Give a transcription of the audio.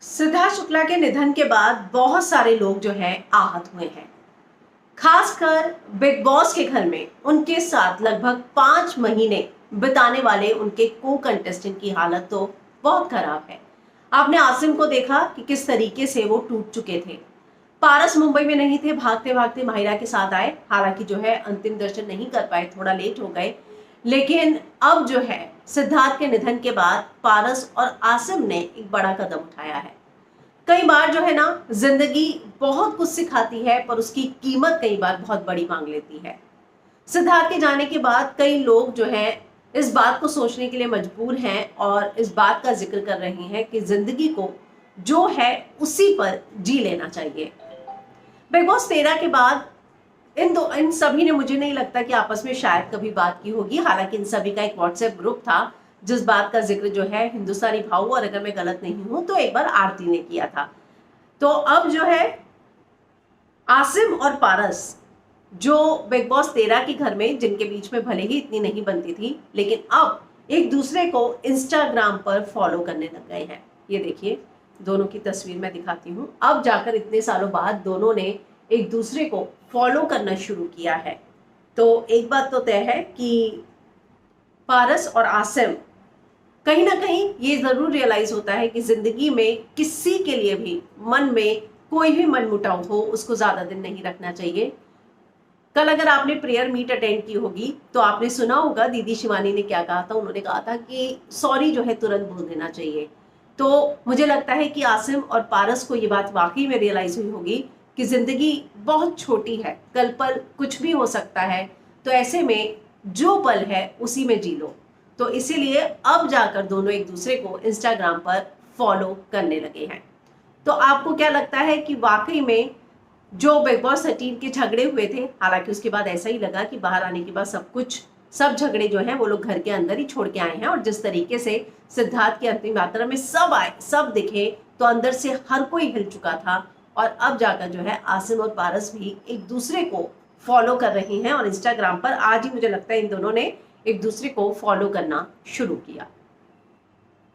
सिद्धार्थ शुक्ला के निधन के बाद बहुत सारे लोग जो है आहत हुए हैं। खासकर बिग बॉस के घर में उनके साथ लगभग 5 महीने बिताने वाले उनके को कंटेस्टेंट की हालत तो बहुत खराब है। आपने आसिम को देखा कि किस तरीके से वो टूट चुके थे। पारस मुंबई में नहीं थे, भागते भागते माहिरा के साथ आए। हालांकि जो है अंतिम दर्शन नहीं कर पाए, थोड़ा लेट हो गए। लेकिन अब जो है सिद्धार्थ के निधन के बाद पारस और आसिम ने एक बड़ा कदम उठाया है। कई बार जो है ना, जिंदगी बहुत कुछ सिखाती है पर उसकी कीमत कई बार बहुत बड़ी मांग लेती है। सिद्धार्थ के जाने के बाद कई लोग जो है इस बात को सोचने के लिए मजबूर हैं और इस बात का जिक्र कर रहे हैं कि जिंदगी को जो है उसी पर जी लेना चाहिए। बिग बॉस 13 के बाद इन सभी ने, मुझे नहीं लगता कि आपस में शायद कभी बात की होगी। हालांकि इन सभी का एक व्हाट्सएप ग्रुप था जिस बात का जिक्र जो है हिंदुस्तानी भाऊ, और अगर मैं गलत नहीं हूं तो एक बार आरती ने किया था। तो अब जो है आसिम और पारस जो बिग बॉस 13 के घर में, जिनके बीच में भले ही इतनी नहीं बनती थी, लेकिन अब एक दूसरे को इंस्टाग्राम पर फॉलो करने लग गए हैं। ये देखिए, दोनों की तस्वीर मैं दिखाती हूँ। अब जाकर इतने सालों बाद दोनों ने एक दूसरे को फॉलो करना शुरू किया है। तो एक बात तो तय है कि पारस और आसिम कहीं ना कहीं ये जरूर रियलाइज होता है कि जिंदगी में किसी के लिए भी मन में कोई भी मनमुटाव हो, उसको ज्यादा दिन नहीं रखना चाहिए। कल अगर आपने प्रेयर मीट अटेंड की होगी तो आपने सुना होगा दीदी शिवानी ने क्या कहा था। उन्होंने कहा था कि सॉरी जो है तुरंत बोल देना चाहिए। तो मुझे लगता है कि आसिम और पारस को ये बात वाकई में रियलाइज हुई होगी कि जिंदगी बहुत छोटी है, कल पल कुछ भी हो सकता है। तो ऐसे में जो पल है उसी में जी लो। तो इसीलिए अब जाकर दोनों एक दूसरे को इंस्टाग्राम पर फॉलो करने लगे हैं। तो आपको क्या लगता है कि वाकई में जो बिग बॉस 13 के झगड़े हुए थे, हालांकि उसके बाद ऐसा ही लगा कि बाहर आने के बाद सब झगड़े जो हैं वो लोग घर के अंदर ही छोड़ के आए हैं, और जिस तरीके से सिद्धार्थ की अंतिम यात्रा में सब आए, सब दिखे, तो अंदर से हर कोई हिल चुका था। और अब जाकर जो है आसिम और पारस भी एक दूसरे को फॉलो कर रहे हैं और इंस्टाग्राम पर आज ही मुझे लगता है इन दोनों ने एक दूसरे को फॉलो करना शुरू किया।